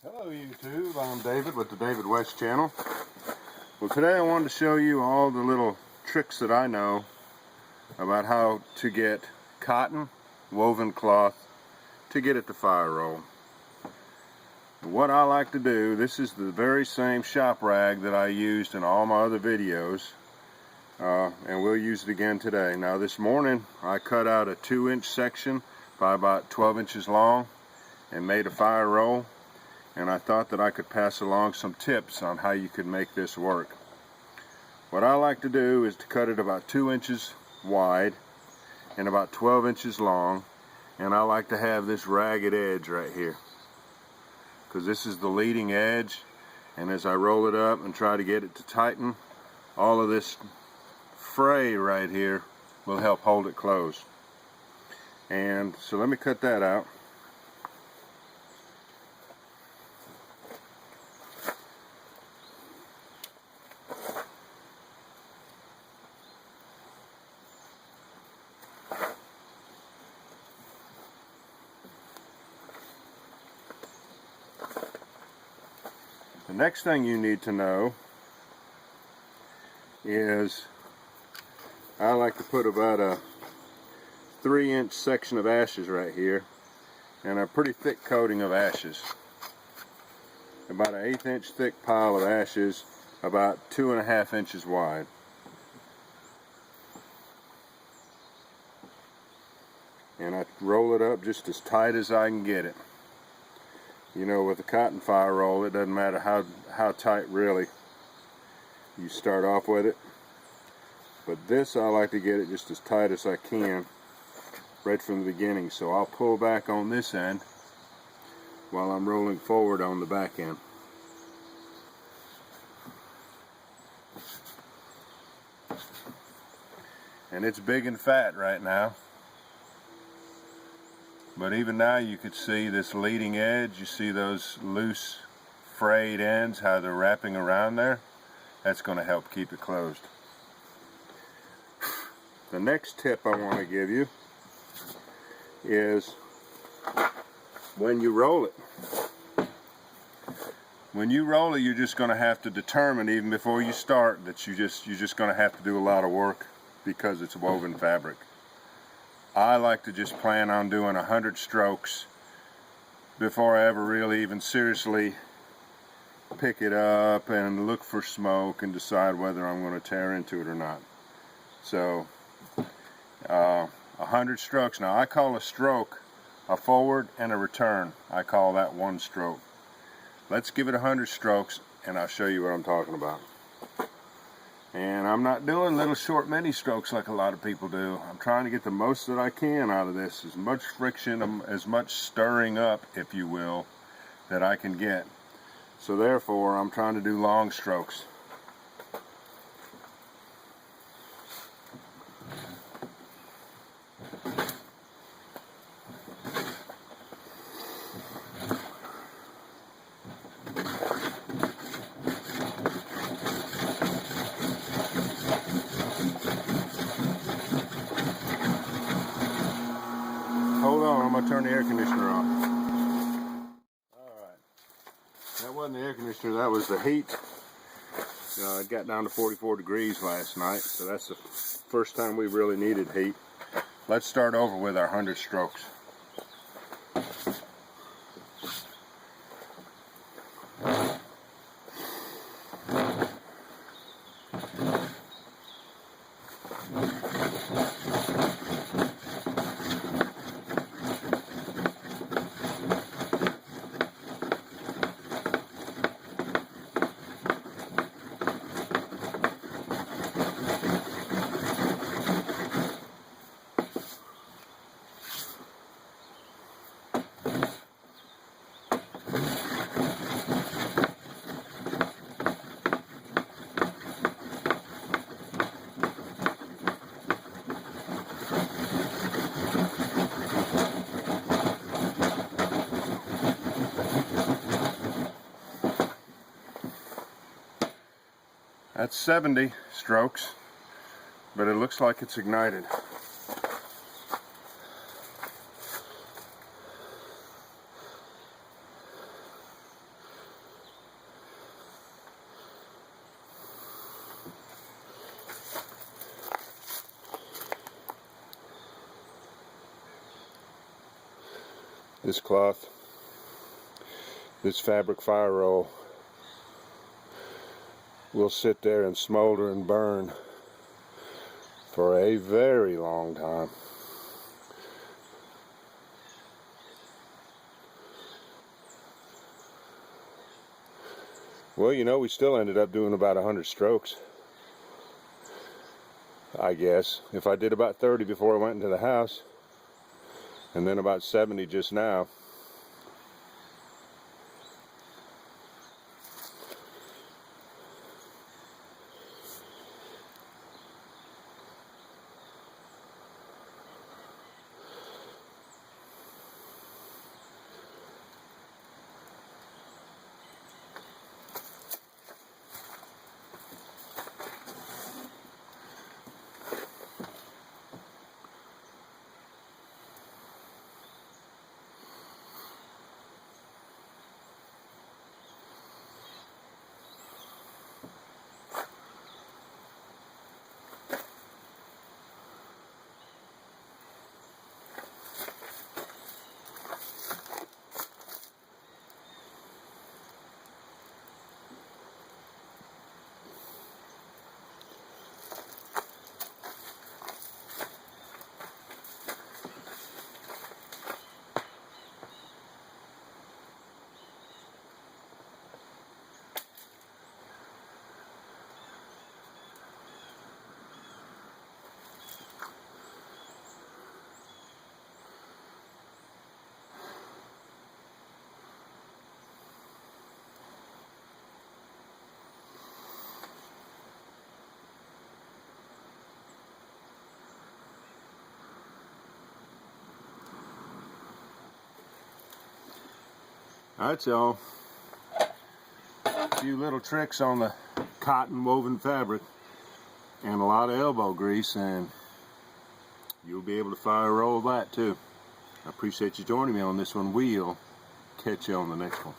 Hello YouTube, I'm David with the David West channel. Well, today I wanted to show you all the little tricks that I know about how to get cotton woven cloth to get it to fire roll. What I like to do, this is the very same shop rag that I used in all my other videos, and we'll use it again today. Now this morning I cut out a 2-inch section by about 12 inches long and made a fire roll. And I thought that I could pass along some tips on how you could make this work. What I like to do is to cut it about 2 inches wide and about 12 inches long, and I like to have this ragged edge right here because this is the leading edge, and as I roll it up and try to get it to tighten, all of this fray right here will help hold it closed. And so let me cut that out. The next thing you need to know is I like to put about a 3-inch section of ashes right here and a pretty thick coating of ashes. About an 1/8 inch thick pile of ashes, about 2.5 inches wide. And I roll it up just as tight as I can get it. You know, with a cotton fire roll, it doesn't matter how tight really you start off with it. But this, I like to get it just as tight as I can right from the beginning. So I'll pull back on this end while I'm rolling forward on the back end. And it's big and fat right now. But even now you could see this leading edge, you see those loose frayed ends, how they're wrapping around there. That's going to help keep it closed. The next tip I want to give you is when you roll it. When you roll it, you're just going to have to determine even before you start that you're just going to have to do a lot of work because it's woven fabric. I like to just plan on doing 100 strokes before I ever really even seriously pick it up and look for smoke and decide whether I'm going to tear into it or not. So 100 strokes. Now I call a stroke a forward and a return. I call that one stroke. Let's give it 100 strokes and I'll show you what I'm talking about. And I'm not doing little short mini strokes like a lot of people do. I'm trying to get the most that I can out of this, as much friction, as much stirring up, if you will, that I can get. So therefore, I'm trying to do long strokes. Hold on, I'm going to turn the air conditioner off. Alright, that wasn't the air conditioner, that was the heat. It got down to 44 degrees last night, so that's the first time we really needed heat. Let's start over with our 100 strokes. That's 70 strokes, but it looks like it's ignited. this cloth, this fabric fire roll, will sit there and smolder and burn for a very long time. Well, you know, we still ended up doing about 100 strokes, I guess. If I did about 30 before I went into the house, and then about 70 just now. Alright, y'all. A few little tricks on the cotton woven fabric and a lot of elbow grease, and you'll be able to fire roll that too. I appreciate you joining me on this one. We'll catch you on the next one.